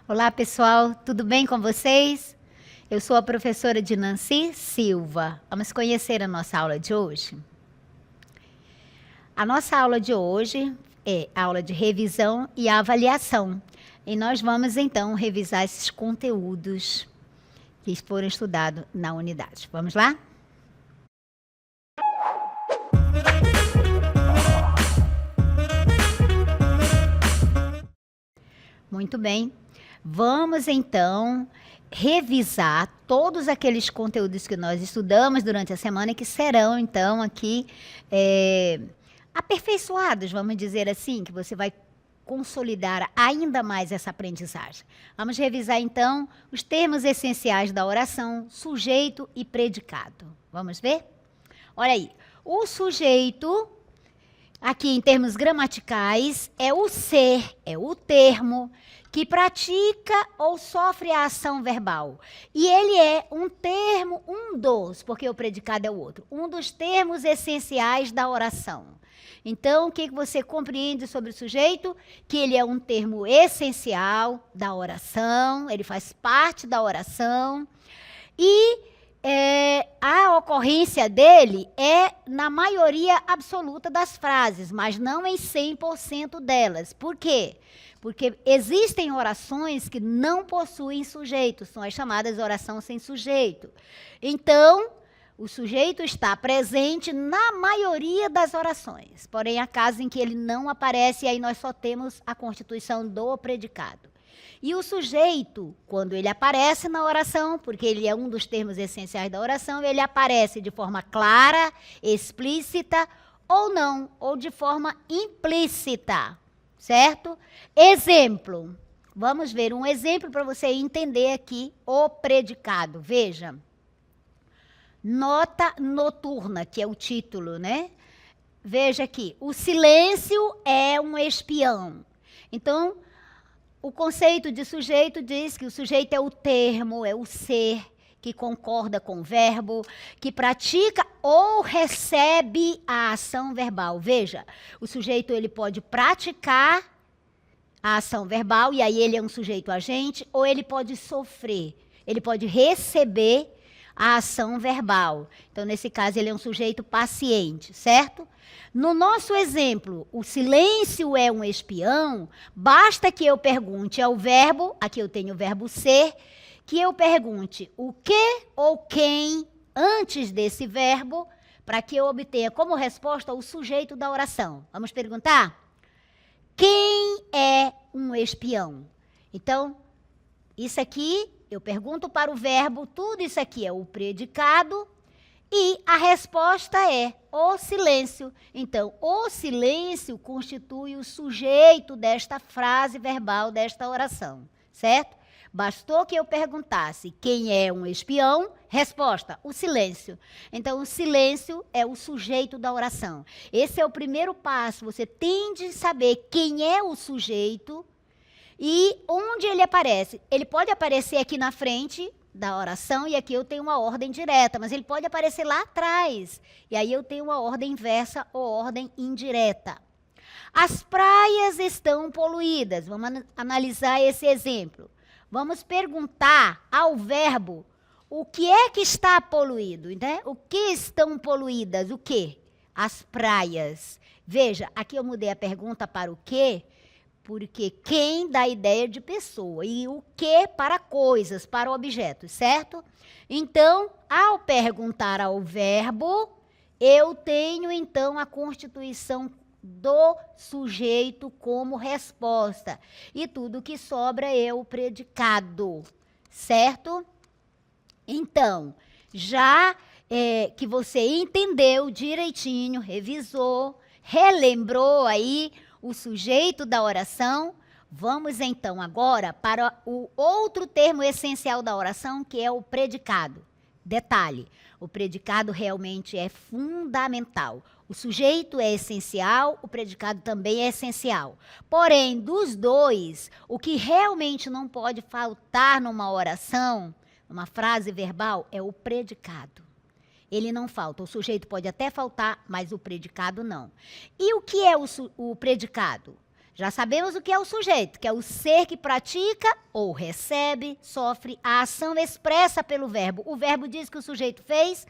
Olá, pessoal, tudo bem com vocês? Eu sou a professora Dinancy Silva. Vamos conhecer a nossa aula de hoje? A nossa aula de hoje é aula de revisão e avaliação. E nós vamos, então, revisar esses conteúdos que foram estudados na unidade. Vamos lá? Muito bem. Vamos, então, revisar todos aqueles conteúdos que nós estudamos durante a semana e que serão, então, aqui aperfeiçoados, vamos dizer assim, que você vai consolidar ainda mais essa aprendizagem. Vamos revisar, então, os termos essenciais da oração, sujeito e predicado. Vamos ver? Olha aí. O sujeito, aqui em termos gramaticais, é o ser, é o termo que pratica ou sofre a ação verbal. E ele é um termo, porque o predicado é o outro, um dos termos essenciais da oração. Então, o que você compreende sobre o sujeito? Que ele é um termo essencial da oração, ele faz parte da oração e a ocorrência dele é na maioria absoluta das frases, mas não em 100% delas. Por quê? Porque existem orações que não possuem sujeito, são as chamadas oração sem sujeito. Então, o sujeito está presente na maioria das orações, porém há casos em que ele não aparece e aí nós só temos a constituição do predicado. E o sujeito, quando ele aparece na oração, porque ele é um dos termos essenciais da oração, ele aparece de forma clara, explícita ou não, ou de forma implícita, certo? Exemplo. Vamos ver um exemplo para você entender aqui o predicado. Veja. Nota noturna, que é o título, né? Veja aqui. O silêncio é um espião. Então, o conceito de sujeito diz que o sujeito é o termo, é o ser que concorda com o verbo, que pratica ou recebe a ação verbal. Veja, o sujeito ele pode praticar a ação verbal, e aí ele é um sujeito agente, ou ele pode sofrer, ele pode receber a ação verbal. Então, nesse caso, ele é um sujeito paciente, certo? No nosso exemplo, o silêncio é um espião, basta que eu pergunte ao verbo, aqui eu tenho o verbo ser, que eu pergunte o que ou quem antes desse verbo, para que eu obtenha como resposta o sujeito da oração. Vamos perguntar? Quem é um espião? Então, isso aqui, eu pergunto para o verbo, tudo isso aqui é o predicado, e a resposta é o silêncio. Então, o silêncio constitui o sujeito desta frase verbal, desta oração, certo? Bastou que eu perguntasse quem é um espião, resposta, o silêncio. Então, o silêncio é o sujeito da oração. Esse é o primeiro passo, você tem de saber quem é o sujeito e onde ele aparece. Ele pode aparecer aqui na frente da oração, e aqui eu tenho uma ordem direta, mas ele pode aparecer lá atrás, e aí eu tenho uma ordem inversa ou ordem indireta. As praias estão poluídas. Vamos analisar esse exemplo. Vamos perguntar ao verbo o que é que está poluído, né? O que estão poluídas? O quê? As praias. Veja, aqui eu mudei a pergunta para o quê? Porque quem dá ideia de pessoa e o que para coisas, para objetos, certo? Então, ao perguntar ao verbo, eu tenho então a constituição do sujeito como resposta. E tudo que sobra é o predicado, certo? Então, já que você entendeu direitinho, revisou, relembrou aí o sujeito da oração, vamos então agora para o outro termo essencial da oração, que é o predicado. Detalhe, o predicado realmente é fundamental. O sujeito é essencial, o predicado também é essencial. Porém, dos dois, o que realmente não pode faltar numa oração, numa frase verbal, é o predicado. Ele não falta. O sujeito pode até faltar, mas o predicado não. E o que é o predicado? Já sabemos o que é o sujeito, que é o ser que pratica ou recebe, sofre a ação expressa pelo verbo. O verbo diz que o sujeito fez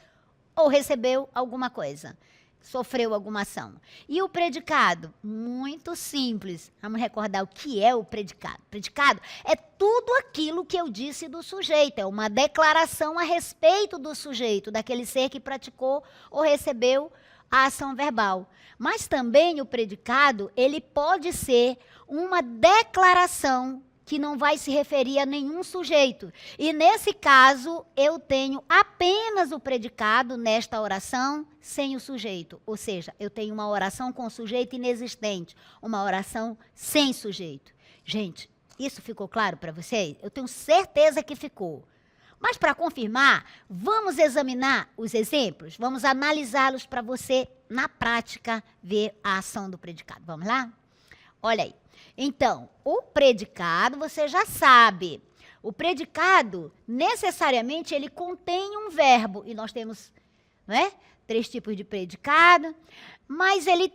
ou recebeu alguma coisa, sofreu alguma ação. E o predicado? Muito simples. Vamos recordar o que é o predicado. Predicado é tudo aquilo que eu disse do sujeito, é uma declaração a respeito do sujeito, daquele ser que praticou ou recebeu a ação verbal. Mas também o predicado, ele pode ser uma declaração que não vai se referir a nenhum sujeito. E nesse caso, eu tenho apenas o predicado nesta oração sem o sujeito. Ou seja, eu tenho uma oração com sujeito inexistente, uma oração sem sujeito. Gente, isso ficou claro para vocês? Eu tenho certeza que ficou. Mas para confirmar, vamos examinar os exemplos, vamos analisá-los para você, na prática, ver a ação do predicado. Vamos lá? Olha aí. Então, o predicado, você já sabe. O predicado, necessariamente, ele contém um verbo. E nós temos, né, 3 tipos de predicado. Mas ele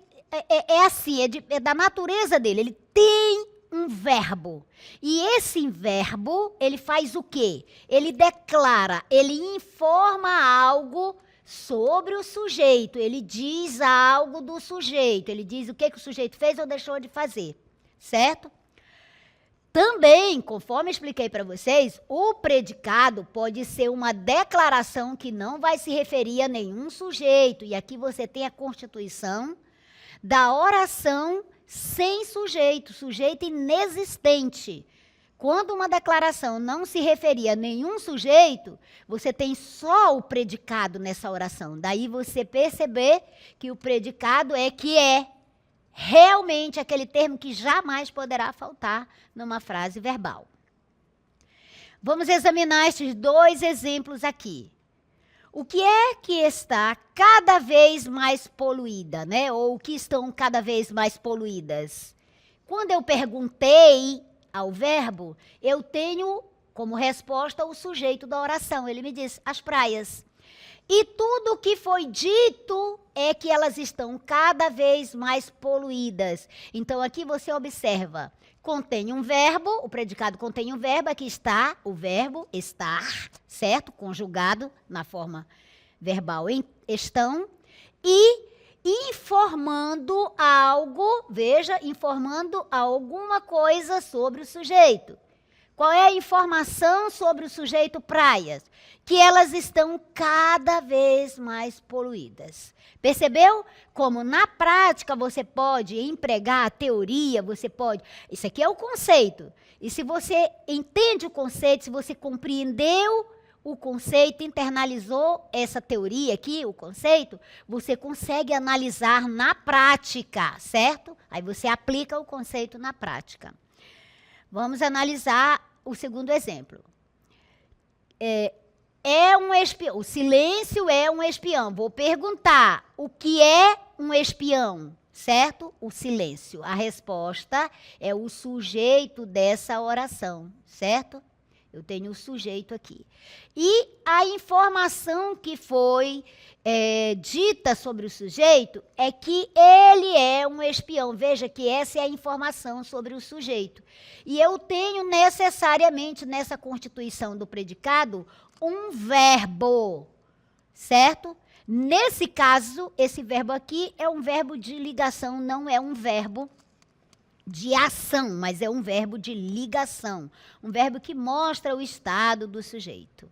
é assim, é da natureza dele. Ele tem um verbo. E esse verbo, ele faz o quê? Ele declara, ele informa algo sobre o sujeito. Ele diz algo do sujeito. Ele diz o que o sujeito fez ou deixou de fazer. Certo? Também, conforme expliquei para vocês, o predicado pode ser uma declaração que não vai se referir a nenhum sujeito. E aqui você tem a constituição da oração sem sujeito, sujeito inexistente. Quando uma declaração não se referia a nenhum sujeito, você tem só o predicado nessa oração. Daí você perceber que o predicado é que é realmente aquele termo que jamais poderá faltar numa frase verbal. Vamos examinar estes 2 exemplos aqui. O que é que está cada vez mais poluída, né? Ou o que estão cada vez mais poluídas? Quando eu perguntei ao verbo, eu tenho como resposta o sujeito da oração. Ele me diz, as praias. E tudo o que foi dito é que elas estão cada vez mais poluídas. Então, aqui você observa, contém um verbo, o predicado contém um verbo, aqui está o verbo estar, certo? Conjugado na forma verbal em estão, e informando algo, veja, informando alguma coisa sobre o sujeito. Qual é a informação sobre o sujeito praias? Que elas estão cada vez mais poluídas. Percebeu? Como na prática você pode empregar a teoria, você pode... Isso aqui é o conceito. E se você entende o conceito, se você compreendeu o conceito, internalizou essa teoria aqui, o conceito, você consegue analisar na prática, certo? Aí você aplica o conceito na prática. Vamos analisar o segundo exemplo. Um espião. O silêncio é um espião. Vou perguntar, o que é um espião? Certo? O silêncio. A resposta é o sujeito dessa oração, certo? Eu tenho o sujeito aqui. E a informação que foi dita sobre o sujeito é que ele é um espião. Veja que essa é a informação sobre o sujeito. E eu tenho necessariamente nessa constituição do predicado um verbo, certo? Nesse caso, esse verbo aqui é um verbo de ligação, não é um verbo de ação, mas é um verbo de ligação. Um verbo que mostra o estado do sujeito.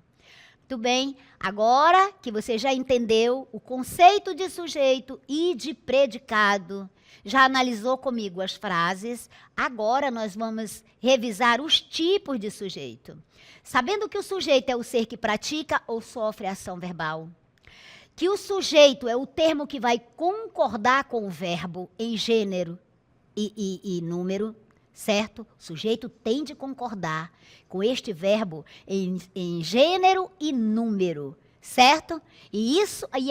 Muito bem, agora que você já entendeu o conceito de sujeito e de predicado, já analisou comigo as frases, agora nós vamos revisar os tipos de sujeito. Sabendo que o sujeito é o ser que pratica ou sofre ação verbal, que o sujeito é o termo que vai concordar com o verbo em gênero e número, certo? O sujeito tem de concordar com este verbo em gênero e número, certo? E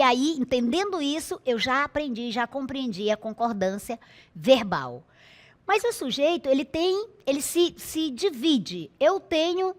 aí, entendendo isso, eu já aprendi, já compreendi a concordância verbal. Mas o sujeito, ele se divide. Eu tenho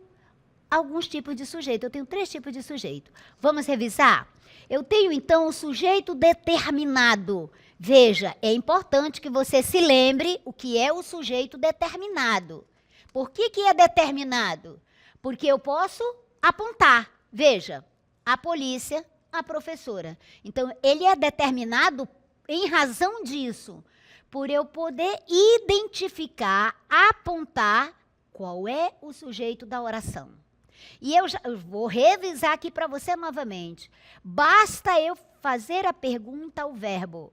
alguns tipos de sujeito, eu tenho 3 tipos de sujeito. Vamos revisar? Eu tenho, então, o sujeito determinado. Veja, é importante que você se lembre o que é o sujeito determinado. Por que é determinado? Porque eu posso apontar. Veja, a polícia, a professora. Então, ele é determinado em razão disso, por eu poder identificar, apontar qual é o sujeito da oração. E eu vou revisar aqui para você novamente. Basta eu fazer a pergunta ao verbo.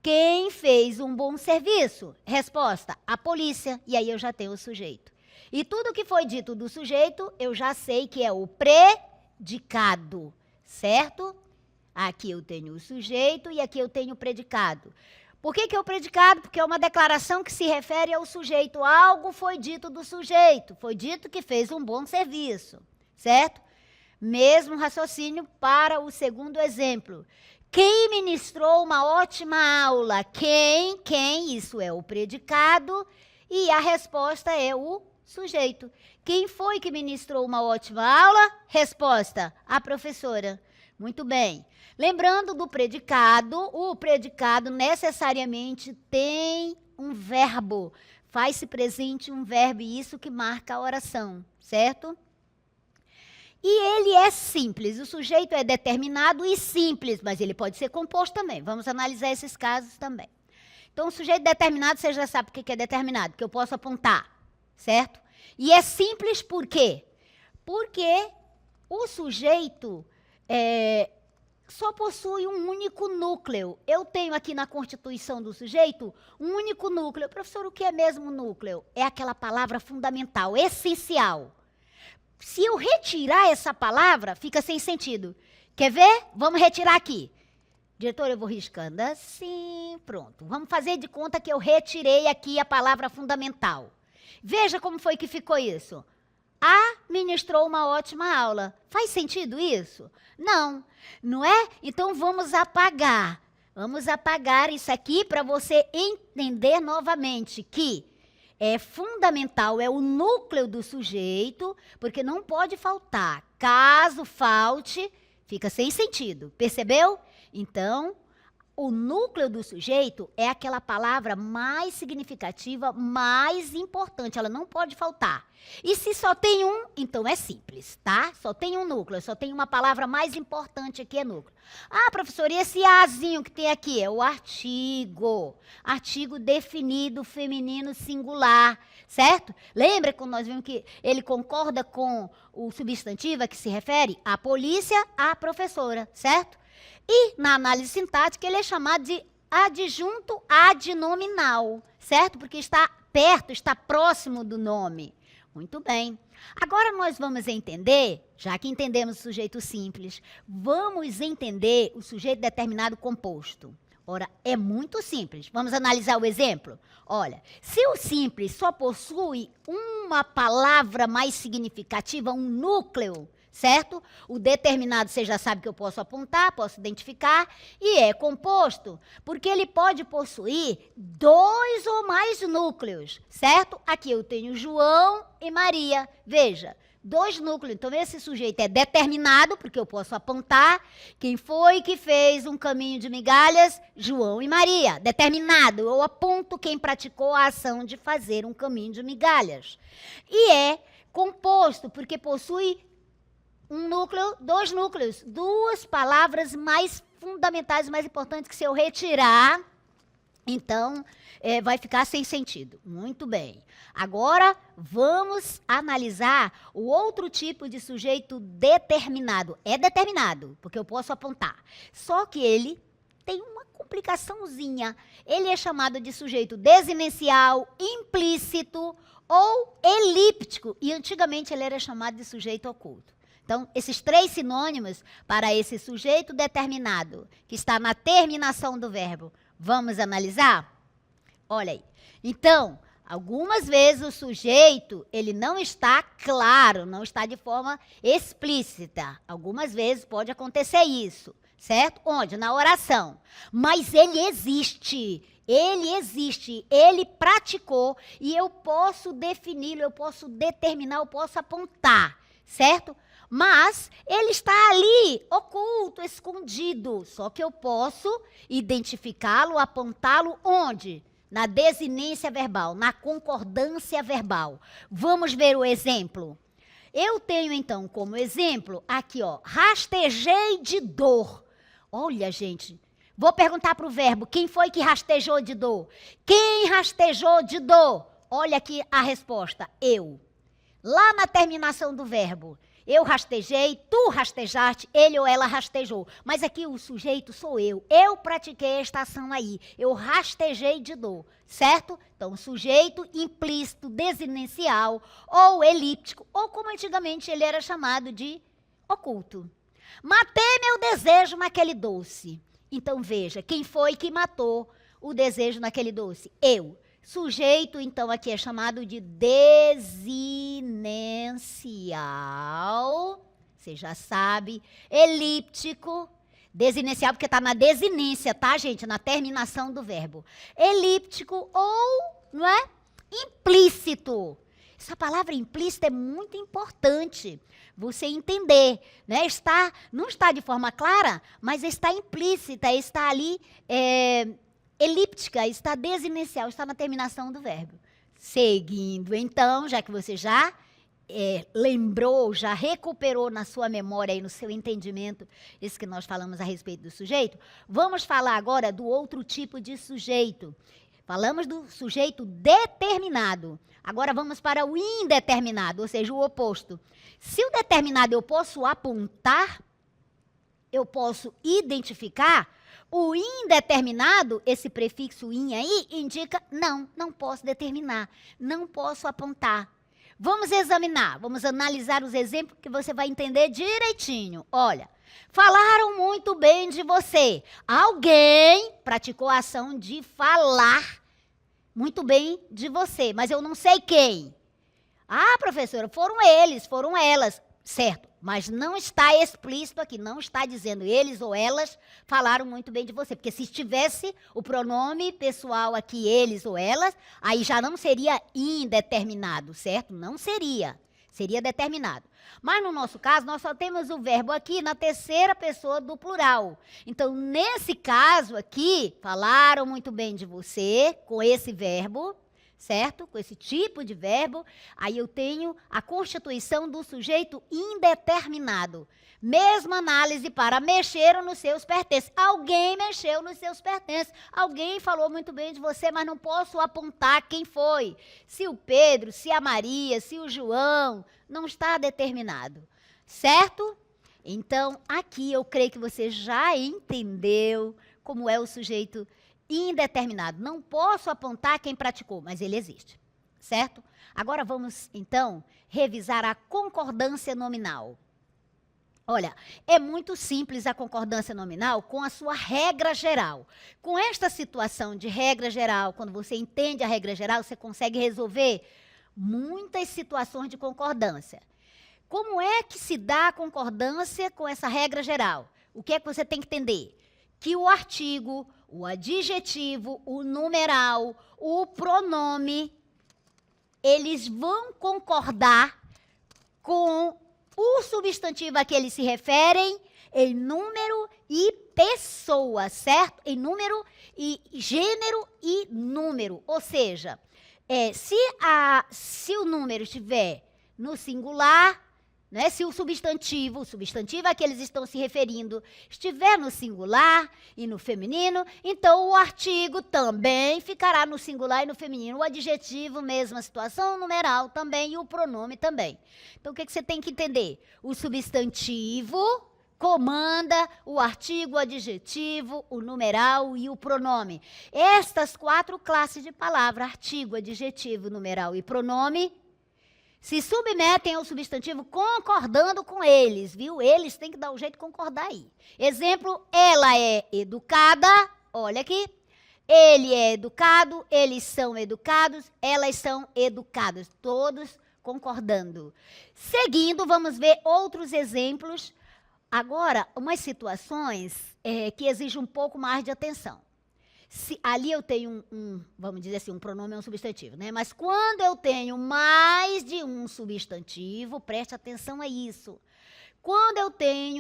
Quem fez um bom serviço? Resposta, a polícia. E aí eu já tenho o sujeito. E tudo que foi dito do sujeito, eu já sei que é o predicado, certo? Aqui eu tenho o sujeito e aqui eu tenho o predicado. Por que é o predicado? Porque é uma declaração que se refere ao sujeito. Algo foi dito do sujeito. Foi dito que fez um bom serviço, certo? Mesmo raciocínio para o segundo exemplo. Quem ministrou uma ótima aula? Quem? Isso é o predicado e a resposta é o sujeito. Quem foi que ministrou uma ótima aula? Resposta, a professora. Muito bem. Lembrando do predicado, o predicado necessariamente tem um verbo. Faz-se presente um verbo e isso que marca a oração, certo? E ele é simples, o sujeito é determinado e simples, mas ele pode ser composto também. Vamos analisar esses casos também. Então, o sujeito determinado, você já sabe o que é determinado, que eu posso apontar, certo? E é simples por quê? Porque o sujeito só possui um único núcleo. Eu tenho aqui na constituição do sujeito um único núcleo. Professor, o que é mesmo núcleo? É aquela palavra fundamental, essencial. Se eu retirar essa palavra, fica sem sentido. Quer ver? Vamos retirar aqui. Diretor, eu vou riscando assim, pronto. Vamos fazer de conta que eu retirei aqui a palavra fundamental. Veja como foi que ficou isso. Ministrou uma ótima aula. Faz sentido isso? Não, não é? Então vamos apagar. Vamos apagar isso aqui para você entender novamente que é fundamental, é o núcleo do sujeito, porque não pode faltar. Caso falte, fica sem sentido. Percebeu? Então, o núcleo do sujeito é aquela palavra mais significativa, mais importante. Ela não pode faltar. E se só tem um, então é simples, tá? Só tem um núcleo, só tem uma palavra mais importante aqui, é núcleo. Ah, professor, e esse azinho que tem aqui? É o artigo. Artigo definido, feminino, singular, certo? Lembra quando nós vimos que ele concorda com o substantivo a que se refere? A polícia, a professora, certo? E na análise sintática ele é chamado de adjunto adnominal, certo? Porque está perto, está próximo do nome. Muito bem. Agora nós vamos entender, já que entendemos o sujeito simples, vamos entender o sujeito determinado composto. Ora, é muito simples. Vamos analisar o exemplo? Olha, se o simples só possui uma palavra mais significativa, um núcleo, certo? O determinado você já sabe que eu posso apontar, posso identificar, e é composto, porque ele pode possuir 2 ou mais núcleos, certo? Aqui eu tenho João e Maria. Veja, 2 núcleos. Então, esse sujeito é determinado, porque eu posso apontar. Quem foi que fez um caminho de migalhas? João e Maria. Determinado. Eu aponto quem praticou a ação de fazer um caminho de migalhas. E é composto, porque possui um núcleo, 2 núcleos, 2 palavras mais fundamentais, mais importantes, que se eu retirar, então, vai ficar sem sentido. Muito bem. Agora, vamos analisar o outro tipo de sujeito determinado. É determinado, porque eu posso apontar. Só que ele tem uma complicaçãozinha. Ele é chamado de sujeito desinencial, implícito ou elíptico. E antigamente ele era chamado de sujeito oculto. Então, esses 3 sinônimos para esse sujeito determinado, que está na terminação do verbo, vamos analisar? Olha aí. Então, algumas vezes o sujeito, ele não está claro, não está de forma explícita. Algumas vezes pode acontecer isso, certo? Onde? Na oração. Mas ele existe. Ele existe, ele praticou e eu posso defini-lo, eu posso determinar, eu posso apontar, certo? Mas ele está ali, oculto, escondido. Só que eu posso identificá-lo, apontá-lo onde? Na desinência verbal, na concordância verbal. Vamos ver o exemplo. Eu tenho então como exemplo aqui, ó, rastejei de dor. Olha, gente, vou perguntar para o verbo, quem foi que rastejou de dor? Quem rastejou de dor? Olha aqui a resposta, eu. Lá na terminação do verbo, eu rastejei, tu rastejaste, ele ou ela rastejou. Mas aqui o sujeito sou eu. Eu pratiquei esta ação aí. Eu rastejei de dor, certo? Então, sujeito implícito, desinencial, ou elíptico, ou como antigamente ele era chamado de oculto. Matei meu desejo naquele doce. Então, veja, quem foi que matou o desejo naquele doce? Eu. Sujeito, então, aqui é chamado de desinencial. Você já sabe. Elíptico. Desinencial, porque está na desinência, tá, gente? Na terminação do verbo. Elíptico ou, não é? Implícito. Essa palavra implícita é muito importante você entender, né? Não está de forma clara, mas está implícita, está ali... elíptica, está desinencial, está na terminação do verbo. Seguindo, então, já que você já lembrou, já recuperou na sua memória e no seu entendimento isso que nós falamos a respeito do sujeito, vamos falar agora do outro tipo de sujeito. Falamos do sujeito determinado. Agora vamos para o indeterminado, ou seja, o oposto. Se o determinado eu posso apontar, eu posso identificar, o indeterminado, esse prefixo in aí, indica não posso determinar, não posso apontar. Vamos examinar, vamos analisar os exemplos que você vai entender direitinho. Olha, falaram muito bem de você. Alguém praticou a ação de falar muito bem de você, mas eu não sei quem. Ah, professora, foram eles, foram elas. Certo, mas não está explícito aqui, não está dizendo eles ou elas falaram muito bem de você. Porque se estivesse o pronome pessoal aqui, eles ou elas, aí já não seria indeterminado, certo? Não seria, seria determinado. Mas no nosso caso, nós só temos o verbo aqui na terceira pessoa do plural. Então, nesse caso aqui, falaram muito bem de você com esse verbo, certo? Com esse tipo de verbo, aí eu tenho a constituição do sujeito indeterminado. Mesma análise para mexeram nos seus pertences. Alguém mexeu nos seus pertences. Alguém falou muito bem de você, mas não posso apontar quem foi. Se o Pedro, se a Maria, se o João, não está determinado. Certo? Então, aqui eu creio que você já entendeu como é o sujeito indeterminado. Não posso apontar quem praticou, mas ele existe, certo? Agora vamos, então, revisar a concordância nominal. Olha, é muito simples a concordância nominal com a sua regra geral. Com esta situação de regra geral, quando você entende a regra geral, você consegue resolver muitas situações de concordância. Como é que se dá a concordância com essa regra geral? O que é que você tem que entender? Que o artigo, o adjetivo, o numeral, o pronome, eles vão concordar com o substantivo a que eles se referem em número e pessoa, certo? Em número e gênero e número. Ou seja, se o número estiver no singular, né? Se o substantivo a que eles estão se referindo estiver no singular e no feminino, então o artigo também ficará no singular e no feminino. O adjetivo, mesma situação, o numeral também e o pronome também. Então, o que você tem que entender? O substantivo comanda o artigo, o adjetivo, o numeral e o pronome. Estas 4 classes de palavra, artigo, adjetivo, numeral e pronome, se submetem ao substantivo concordando com eles, viu? Eles têm que dar um jeito de concordar aí. Exemplo, ela é educada, olha aqui. Ele é educado, eles são educados, elas são educadas. Todos concordando. Seguindo, vamos ver outros exemplos. Agora, umas situações que exigem um pouco mais de atenção. Ali eu tenho vamos dizer assim, um pronome é um substantivo, né? Mas quando eu tenho mais de um substantivo, preste atenção a isso.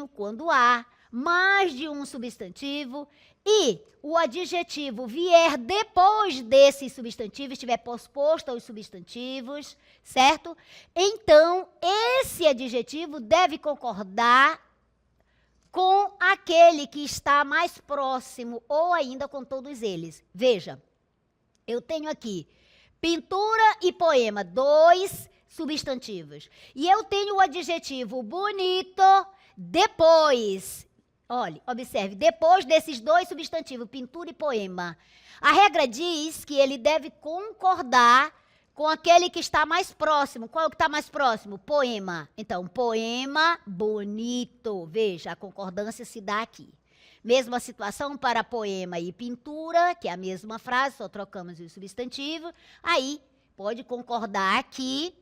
quando há mais de um substantivo e o adjetivo vier depois desse substantivo, estiver posposto aos substantivos, certo? Então, esse adjetivo deve concordar com aquele que está mais próximo ou ainda com todos eles. Veja, eu tenho aqui pintura e poema, 2 substantivos. E eu tenho o adjetivo bonito depois. Olhe, observe, depois desses 2 substantivos, pintura e poema. A regra diz que ele deve concordar com aquele que está mais próximo. Qual é o que está mais próximo? Poema. Então, poema bonito. Veja, a concordância se dá aqui. Mesma situação para poema e pintura, que é a mesma frase, só trocamos o substantivo. Aí, pode concordar aqui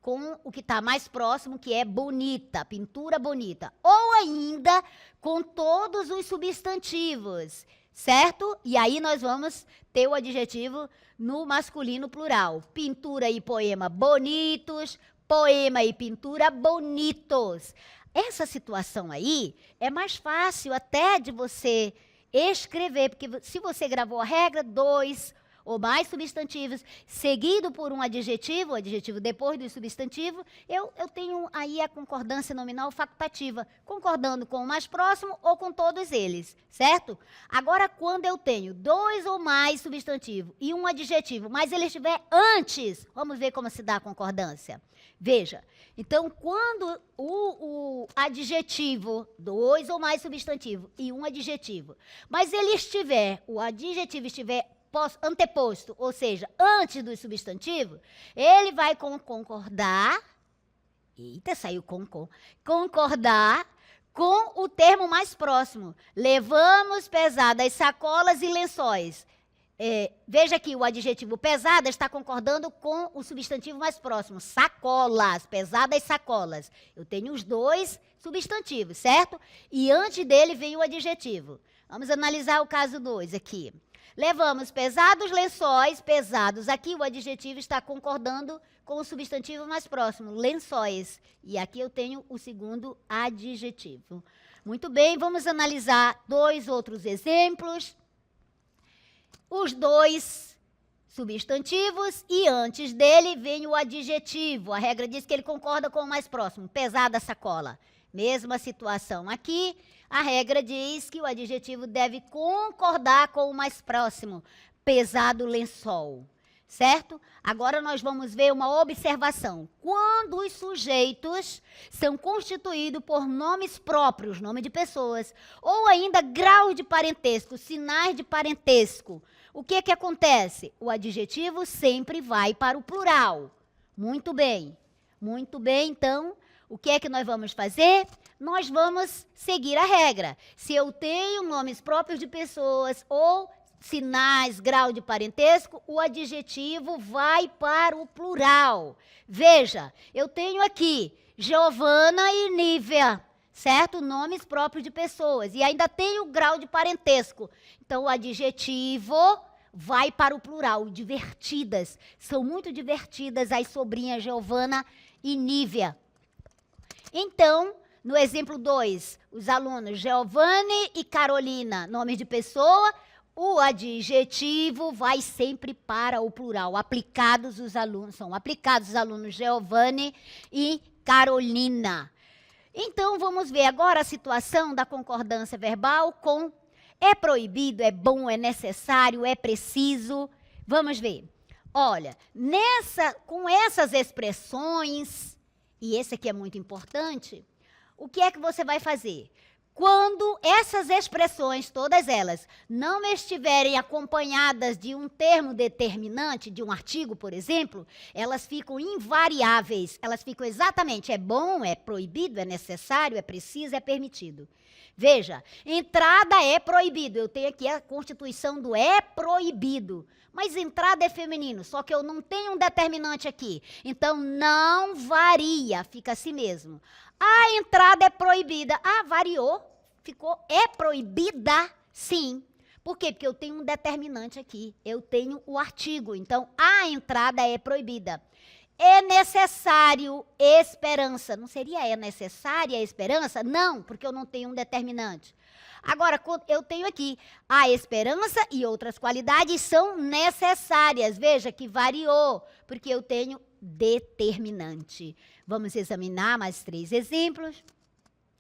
com o que está mais próximo, que é bonita, pintura bonita. Ou ainda com todos os substantivos, certo? E aí nós vamos ter o adjetivo no masculino plural. Pintura e poema bonitos, poema e pintura bonitos. Essa situação aí é mais fácil até de você escrever, porque se você gravou a regra, 2 ou mais substantivos, seguido por um adjetivo, o adjetivo depois do substantivo, eu tenho aí a concordância nominal facultativa, concordando com o mais próximo ou com todos eles, certo? Agora, quando eu tenho 2 ou mais substantivos e um adjetivo, mas ele estiver antes, vamos ver como se dá a concordância. Veja, então, quando o adjetivo, 2 ou mais substantivos e um adjetivo, mas o adjetivo estiver anteposto, ou seja, antes do substantivo, ele vai concordar, eita, saiu concordar com o termo mais próximo. Levamos pesadas sacolas e lençóis. Veja que o adjetivo pesada está concordando com o substantivo mais próximo, sacolas, pesadas sacolas. Eu tenho os 2 substantivos, certo? E antes dele vem o adjetivo. Vamos analisar o caso 2 aqui. Levamos pesados lençóis, pesados. Aqui o adjetivo está concordando com o substantivo mais próximo, lençóis. E aqui eu tenho o segundo adjetivo. Muito bem, vamos analisar 2 outros exemplos. Os 2 substantivos e antes dele vem o adjetivo. A regra diz que ele concorda com o mais próximo, pesada sacola. Mesma situação aqui. A regra diz que o adjetivo deve concordar com o mais próximo, pesado lençol, certo? Agora nós vamos ver uma observação. Quando os sujeitos são constituídos por nomes próprios, nome de pessoas, ou ainda graus de parentesco, sinais de parentesco, o que acontece? O adjetivo sempre vai para o plural. Muito bem, então, o que é que nós vamos fazer? Nós vamos seguir a regra. Se eu tenho nomes próprios de pessoas ou sinais, grau de parentesco, o adjetivo vai para o plural. Veja, eu tenho aqui Giovana e Nívia, certo? Nomes próprios de pessoas. E ainda tenho o grau de parentesco. Então, o adjetivo vai para o plural. Divertidas. São muito divertidas as sobrinhas Giovana e Nívia. Então, no exemplo 2, os alunos Giovanni e Carolina, nomes de pessoa, o adjetivo vai sempre para o plural. São aplicados os alunos Giovanni e Carolina. Então, vamos ver agora a situação da concordância verbal com é proibido, é bom, é necessário, é preciso. Vamos ver. Olha, com essas expressões, e esse aqui é muito importante, o que é que você vai fazer? Quando essas expressões, todas elas, não estiverem acompanhadas de um termo determinante, de um artigo, por exemplo, elas ficam invariáveis. Elas ficam exatamente, é bom, é proibido, é necessário, é preciso, é permitido. Veja, entrada é proibido. Eu tenho aqui a constituição do é proibido. Mas entrada é feminino, só que eu não tenho um determinante aqui. Então, não varia, fica assim mesmo. A entrada é proibida. Ah, variou, ficou é proibida? Sim. Por quê? Porque eu tenho um determinante aqui. Eu tenho o artigo. Então, a entrada é proibida. é necessário esperança. Não seria é necessária a esperança? Não, porque eu não tenho um determinante. Agora, eu tenho aqui a esperança e outras qualidades são necessárias. Veja que variou, porque eu tenho determinante. Vamos examinar mais 3 exemplos.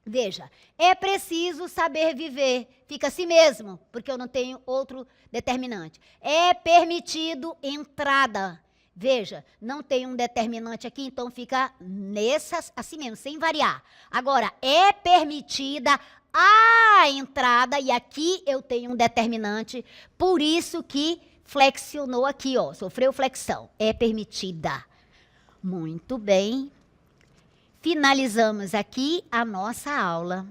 Veja, é preciso saber viver. Fica assim mesmo, porque eu não tenho outro determinante. É permitido entrada. Veja, não tem um determinante aqui, então fica assim mesmo, sem variar. Agora, é permitida a entrada, e aqui eu tenho um determinante, por isso que flexionou aqui, ó, sofreu flexão. É permitida. Muito bem. Finalizamos aqui a nossa aula.